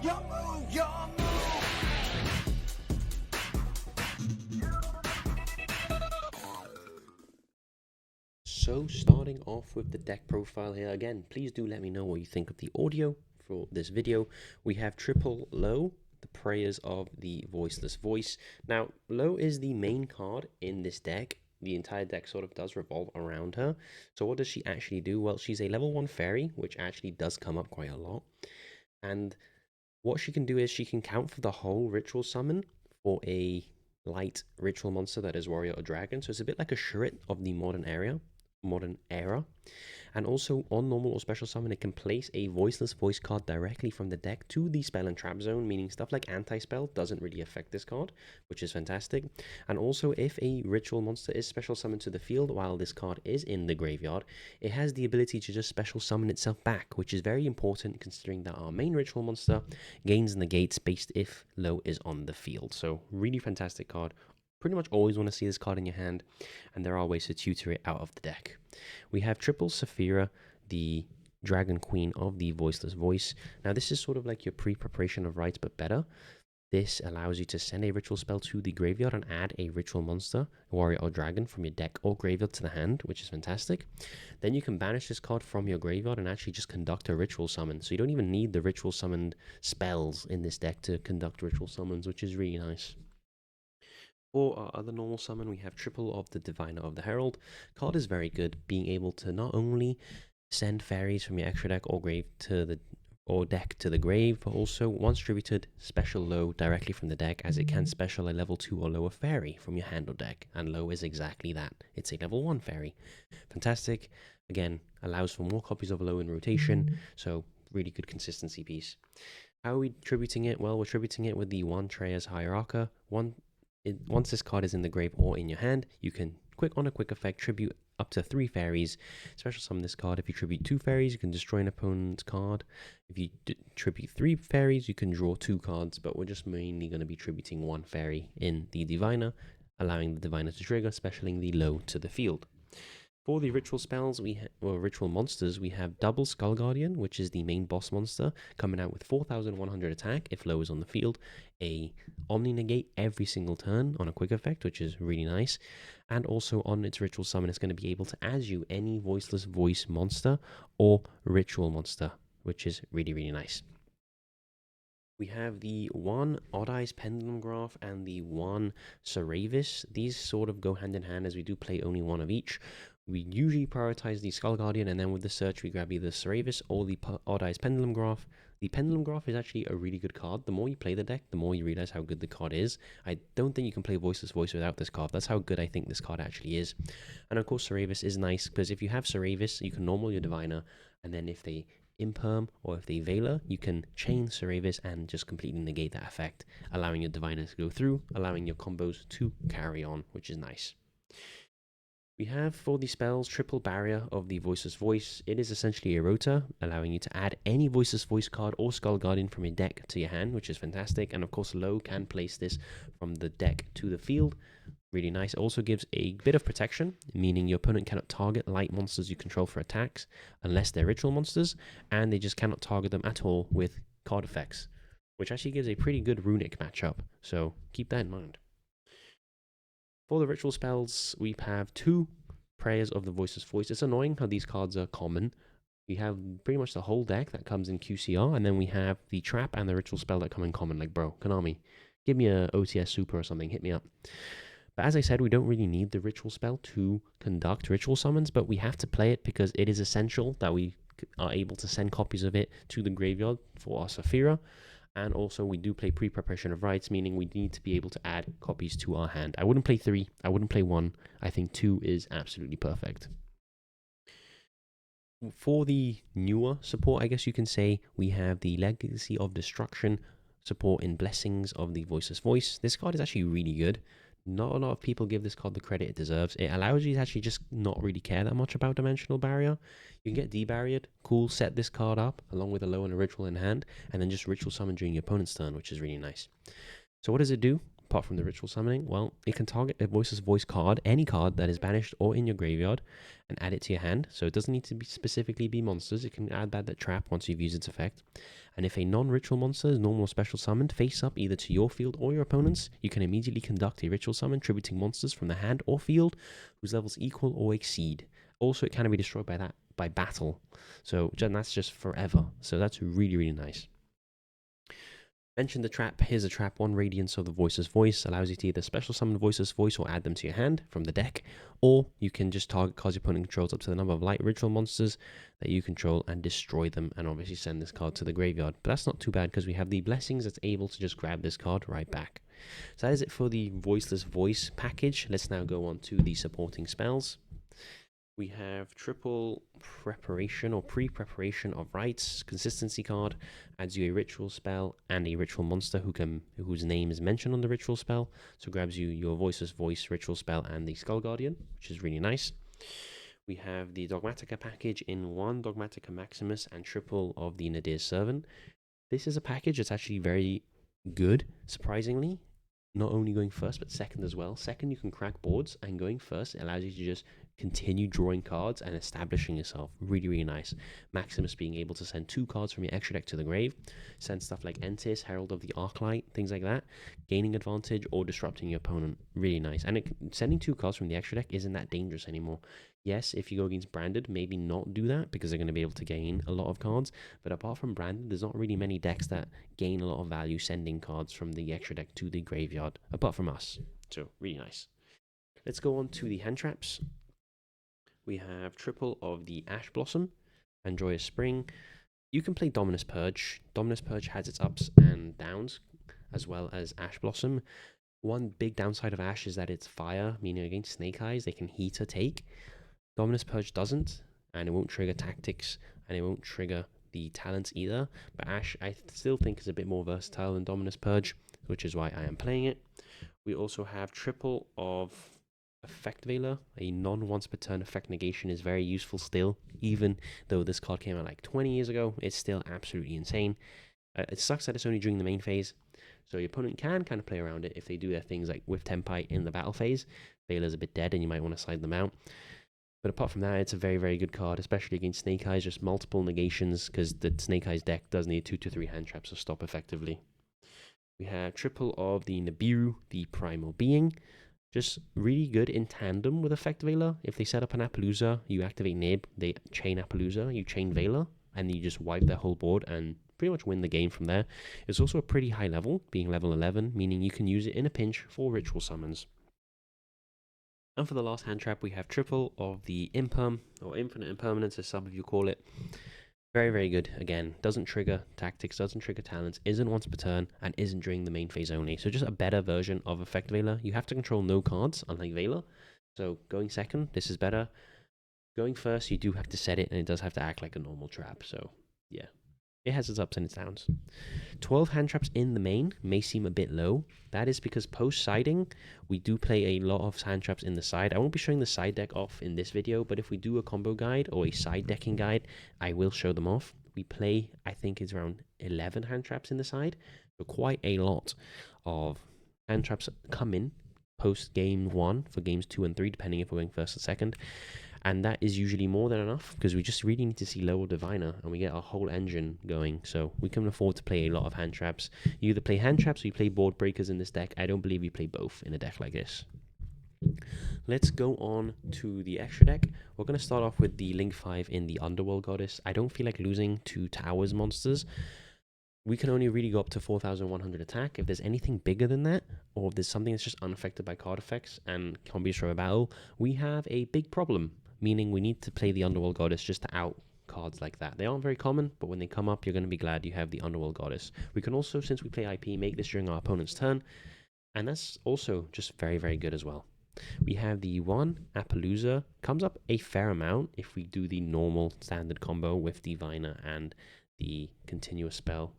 So starting off with the deck profile here, again, please do let me know what you think of the audio for this video. We have triple Low, the prayers of the Voiceless Voice. Now, Low is the main card in this deck. The entire deck sort of does revolve around her. So what does she actually do? Well, she's a level 1 fairy, which actually does come up quite a lot. And what she can do is she can count for the whole ritual summon for a light ritual monster that is warrior or dragon. So it's a bit like a Shrit of the modern era. And also on normal or special summon, it can place a Voiceless Voice card directly from the deck to the spell and trap zone, meaning stuff like anti-spell doesn't really affect this card, which is fantastic. And also, if a ritual monster is special summoned to the field while this card is in the graveyard, it has the ability to just special summon itself back, which is very important considering that our main ritual monster gains negates based if Low is on the field. So really fantastic card. Pretty much always want to see this card in your hand, and there are ways to tutor it out of the deck. We have triple Saphira, the Dragon Queen of the Voiceless Voice. Now this is sort of like your pre-preparation of rites, but better. This allows you to send a ritual spell to the graveyard and add a ritual monster, warrior or dragon, from your deck or graveyard to the hand, which is fantastic. Then you can banish this card from your graveyard and actually just conduct a ritual summon. So you don't even need the ritual summoned spells in this deck to conduct ritual summons, which is really nice. For our other normal summon, we have triple of the Diviner of the Herald. Card is very good, being able to not only send fairies from your extra deck or grave to the deck to the grave, but also once distributed, special Low directly from the deck, as it can special a level 2 or lower fairy from your hand or deck, and Low is exactly that. It's a level 1 fairy. Fantastic. Again, allows for more copies of Low in rotation, so really good consistency piece. How are we tributing it? Well, we're tributing it with the one Treya's Hierarcha. Once this card is in the grave or in your hand, you can on a quick effect tribute up to 3 fairies. Special summon this card. If you tribute 2 fairies, you can destroy an opponent's card. If you tribute 3 fairies, you can draw 2 cards, but we're just mainly going to be tributing 1 fairy in the Diviner, allowing the Diviner to trigger, specialing the Low to the field. For the ritual spells, ritual monsters, we have double Skull Guardian, which is the main boss monster, coming out with 4,100 attack if Low is on the field, a Omni Negate every single turn on a quick effect, which is really nice, and also on its ritual summon, it's going to be able to add you any Voiceless Voice monster or ritual monster, which is really, really nice. We have the one Odd Eyes Pendulum Graph and the one Seravis. These sort of go hand in hand as we do play only one of each. We usually prioritize the Skull Guardian, and then with the search we grab either Seravis or the Odd Eyes Pendulum Graph. The Pendulum Graph is actually a really good card. The more you play the deck, the more you realize how good the card is. I don't think you can play Voiceless Voice without this card. That's how good I think this card actually is. And of course Seravis is nice, because if you have Seravis, you can normal your Diviner, and then if they Imperm or if they Veiler, you can chain Seravis and just completely negate that effect, allowing your Diviner to go through, allowing your combos to carry on, which is nice. We have for the spells triple barrier of the Voiceless Voice. It is essentially a rota, allowing you to add any Voiceless Voice card or Skull Guardian from your deck to your hand, which is fantastic. And of course, Low can place this from the deck to the field. Really nice. It also gives a bit of protection, meaning your opponent cannot target light monsters you control for attacks unless they're ritual monsters, and they just cannot target them at all with card effects, which actually gives a pretty good runic matchup. So keep that in mind. For the ritual spells, we have 2 Prayers of the Voiceless Voice. It's annoying how these cards are common. We have pretty much the whole deck that comes in QCR, and then we have the trap and the ritual spell that come in common. Like, bro, Konami, give me a OTS Super or something, hit me up. But as I said, we don't really need the ritual spell to conduct ritual summons, but we have to play it because it is essential that we are able to send copies of it to the graveyard for our Saphira. And also, we do play pre-preparation of rites, meaning we need to be able to add copies to our hand. I wouldn't play 3. I wouldn't play 1. I think 2 is absolutely perfect. For the newer support, I guess you can say, we have the Legacy of Destruction support in Blessings of the Voiceless Voice. This card is actually really good. Not a lot of people give this card the credit it deserves. It allows you to actually just not really care that much about Dimensional Barrier. You can get debarriered, cool, set this card up along with a Low and a Ritual in hand, and then just Ritual Summon during your opponent's turn, which is really nice. So what does it do? apart from the ritual summoning? Well, it can target a Voiceless Voice card, any card that is banished or in your graveyard, and add it to your hand. So it doesn't need to be specifically be monsters. It can add that trap once you've used its effect. And if a non-ritual monster is normal or special summoned face up either to your field or your opponent's, you can immediately conduct a ritual summon tributing monsters from the hand or field whose levels equal or exceed. Also, it can be destroyed by battle. So that's just forever. So that's really, really nice. Mention the trap. Here's a trap. 1 Radiance of the Voiceless Voice allows you to either special summon Voiceless Voice or add them to your hand from the deck, or you can just target cards your opponent controls up to the number of light ritual monsters that you control and destroy them, and obviously send this card to the graveyard. But that's not too bad because we have the Blessings that's able to just grab this card right back. So that is it for the Voiceless Voice package. Let's now go on to the supporting spells. We have triple preparation or pre-preparation of rites. Consistency card adds you a ritual spell and a ritual monster whose name is mentioned on the ritual spell. So grabs you your Voiceless Voice ritual spell and the Skull Guardian, which is really nice. We have the Dogmatica package in 1 Dogmatica Maximus and triple of the Nadir's Servant. This is a package that's actually very good, surprisingly. Not only going first, but second as well. Second, you can crack boards, and going first, it allows you to just continue drawing cards and establishing yourself. Really, really nice. Maximus being able to send 2 cards from your extra deck to the grave, send stuff like Entis, Herald of the Arclight, things like that, gaining advantage or disrupting your opponent. Really nice. And sending 2 cards from the extra deck isn't that dangerous anymore. Yes, if you go against Branded, maybe not do that because they're going to be able to gain a lot of cards. But apart from Branded, there's not really many decks that gain a lot of value sending cards from the extra deck to the graveyard, apart from us. So, really nice. Let's go on to the hand traps. We have triple of the Ash Blossom and Joyous Spring. You can play Dominus Purge. Dominus Purge has its ups and downs, as well as Ash Blossom. One big downside of Ash is that it's fire, meaning against Snake Eyes, they can heat or take. Dominus Purge doesn't, and it won't trigger Tactics, and it won't trigger the Talents either. But Ash, I still think, is a bit more versatile than Dominus Purge, which is why I am playing it. We also have triple of Effect Veiler. A non-once per turn effect negation is very useful still, even though this card came out like 20 years ago. It's still absolutely insane. It sucks that it's only during the main phase, so your opponent can kind of play around it if they do their things like with Tempite in the battle phase. Veiler's a bit dead and you might want to side them out. But apart from that, it's a very, very good card, especially against Snake Eyes, just multiple negations, because the Snake Eyes deck does need 2 to 3 hand traps to stop effectively. We have triple of the Nibiru, the Primal Being. Just really good in tandem with Effect Veiler. If they set up an Appaloosa, you activate Nib, they chain Appaloosa, you chain Veiler, and you just wipe their whole board and pretty much win the game from there. It's also a pretty high level, being level 11, meaning you can use it in a pinch for ritual summons. And for the last hand trap, we have triple of the Imperm, or Infinite Impermanence, as some of you call it. Very, very good. Again, doesn't trigger Tactics, doesn't trigger Talents, isn't once per turn, and isn't during the main phase only. So just a better version of Effect Veiler. You have to control no cards, unlike Veiler. So going second, this is better. Going first, you do have to set it, and it does have to act like a normal trap. So, yeah. It has its ups and its downs. 12 hand traps in the main may seem a bit low. That is because post-siding, we do play a lot of hand traps in the side. I won't be showing the side deck off in this video, but if we do a combo guide or a side decking guide, I will show them off. We play, I think it's around 11 hand traps in the side. So quite a lot of hand traps come in post game 1 for games 2 and 3, depending if we're going first or second. And that is usually more than enough because we just really need to see Lower Diviner and we get our whole engine going. So we can afford to play a lot of hand traps. You either play hand traps or you play board breakers in this deck. I don't believe you play both in a deck like this. Let's go on to the extra deck. We're going to start off with the Link 5 in the Underworld Goddess. I don't feel like losing to Towers monsters. We can only really go up to 4,100 attack. If there's anything bigger than that, or if there's something that's just unaffected by card effects and can't be destroyed by battle, we have a big problem. Meaning we need to play the Underworld Goddess just to out cards like that. They aren't very common, but when they come up, you're going to be glad you have the Underworld Goddess. We can also, since we play IP, make this during our opponent's turn, and that's also just very, very good as well. We have the 1 Appaloosa. Comes up a fair amount if we do the normal standard combo with Diviner and the continuous spell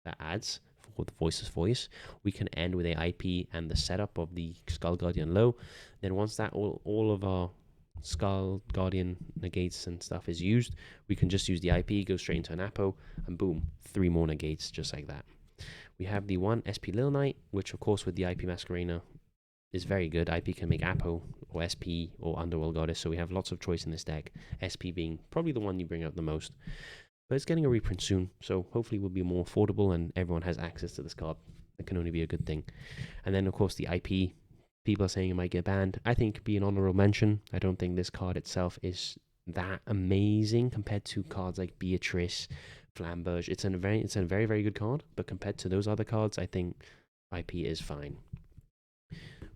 that adds for the Voiceless Voice. We can end with a IP and the setup of the Skull Guardian low. Then once that all of our Skull Guardian negates and stuff is used, we can just use the IP, go straight into an Appo, and boom, 3 more negates just like that. We have the one SP Lil Knight, which of course with the IP Masquerena is very good. IP can make Apo or SP or Underworld Goddess, so we have lots of choice in this deck. SP being probably the one you bring out the most. But it's getting a reprint soon, so hopefully it will be more affordable and everyone has access to this card. That can only be a good thing. And then of course the IP, people are saying it might get banned. I think it could be an honorable mention. I don't think this card itself is that amazing compared to cards like Beatrice, Flamberge. It's a very, very good card, but compared to those other cards, I think IP is fine.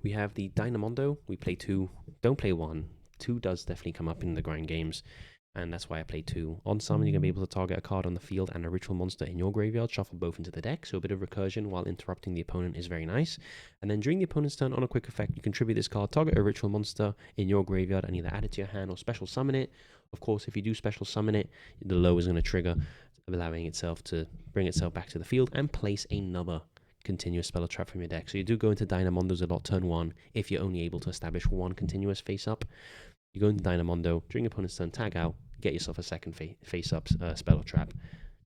We have the Dynamondo. We play 2. Don't play 1. 2 does definitely come up in the grind games, and that's why I play 2. On summon, you're going to be able to target a card on the field and a ritual monster in your graveyard, shuffle both into the deck, so a bit of recursion while interrupting the opponent is very nice. And then during the opponent's turn, on a quick effect, you contribute this card, target a ritual monster in your graveyard, and either add it to your hand or special summon it. Of course, if you do special summon it, the low is going to trigger, allowing itself to bring itself back to the field and place another continuous spell or trap from your deck. So you do go into Dynamondos a lot turn 1 if you're only able to establish one continuous face up. You go into Dynamondo during your opponent's turn, tag out, get yourself a second face up spell or trap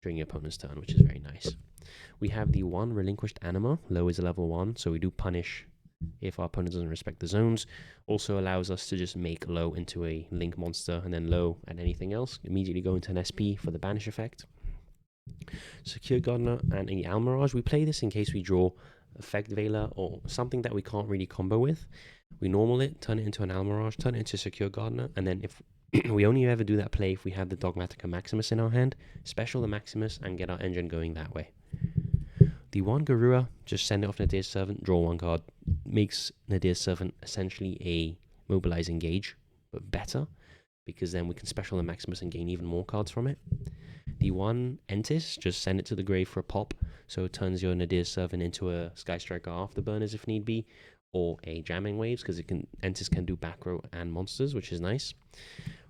during your opponent's turn, which is very nice. We have the one Relinquished Anima. Low is a level 1, so we do punish if our opponent doesn't respect the zones. Also allows us to just make low into a link monster, and then low and anything else. Immediately go into an SP for the banish effect. Secure Gardener and a Almirage. We play this in case we draw Effect Veiler or something that we can't really combo with. We normal it, turn it into an Almirage, turn it into Secure Gardener, and then if we only ever do that play if we have the Dogmatica Maximus in our hand, special the Maximus and get our engine going that way. The one Garua, just send it off Nadir's Servant, draw 1 card, makes Nadir's Servant essentially a Mobilize Engage, but better, because then we can special the Maximus and gain even more cards from it. The one Entis, just send it to the grave for a pop, so it turns your Nadir's Servant into a Sky Striker Afterburners if need be, or a Jamming Waves, because Entis can do back row and monsters, which is nice.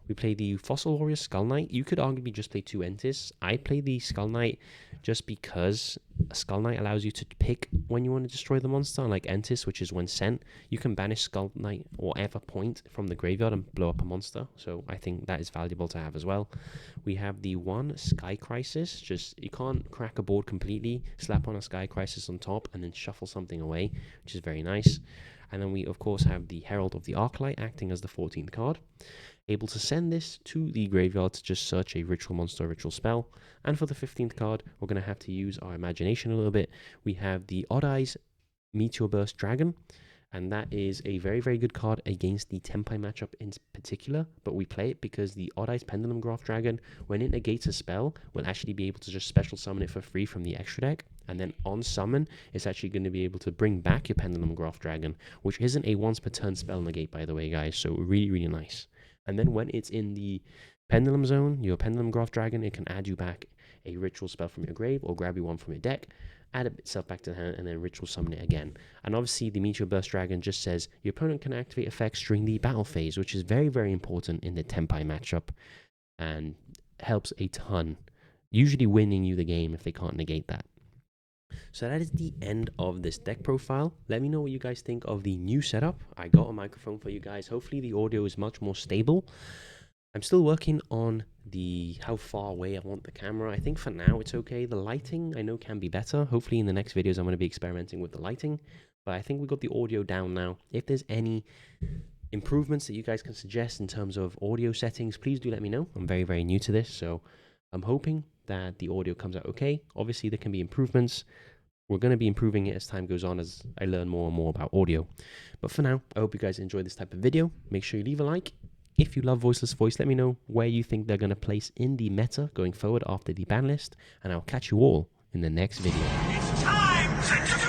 We play the Fossil Warrior Skull Knight. You could arguably just play 2 Entis. I play the Skull Knight just because a Skull Knight allows you to pick when you want to destroy the monster, unlike Entis, which is when sent. You can banish Skull Knight or whatever point from the graveyard and blow up a monster, so I think that is valuable to have as well. We have the one Sky Crisis. Just, you can't crack a board completely, slap on a Sky Crisis on top, and then shuffle something away, which is very nice. And then we, of course, have the Herald of the Arclight acting as the 14th card. Able to send this to the graveyard to just search a ritual monster or ritual spell. And for the 15th card, we're going to have to use our imagination a little bit. We have the Odd Eyes Meteor Burst Dragon, and that is a very, very good card against the Tempai matchup in particular, but we play it because the Odd Eyes Pendulum Graph Dragon, when it negates a spell, will actually be able to just special summon it for free from the extra deck, and then on summon, it's actually going to be able to bring back your Pendulum Graph Dragon, which isn't a once per turn spell negate, by the way, guys, so really, really nice. And then when it's in the Pendulum Zone, your Pendulum Graph Dragon, it can add you back a ritual spell from your grave or grab you one from your deck, add it itself back to the hand, and then ritual summon it again. And obviously, the Meteor Burst Dragon just says your opponent can activate effects during the battle phase, which is very, very important in the Tempai matchup and helps a ton, usually winning you the game if they can't negate that. So that is the end of this deck profile. Let me know what you guys think of the new setup. I got a microphone for you guys. Hopefully the audio is much more stable. I'm still working on how far away I want the camera. I think for now it's okay. The lighting I know can be better. Hopefully in the next videos I'm going to be experimenting with the lighting. But I think we got the audio down now. If there's any improvements that you guys can suggest in terms of audio settings, please do let me know. I'm very, very new to this, so I'm hoping that the audio comes out okay. Obviously there can be improvements. We're going to be improving it as time goes on, as I learn more and more about audio. But for now, I hope you guys enjoy this type of video. Make sure you leave a like. If you love Voiceless Voice, let me know where you think they're going to place in the meta going forward after the ban list. And I'll catch you all in the next video. It's time to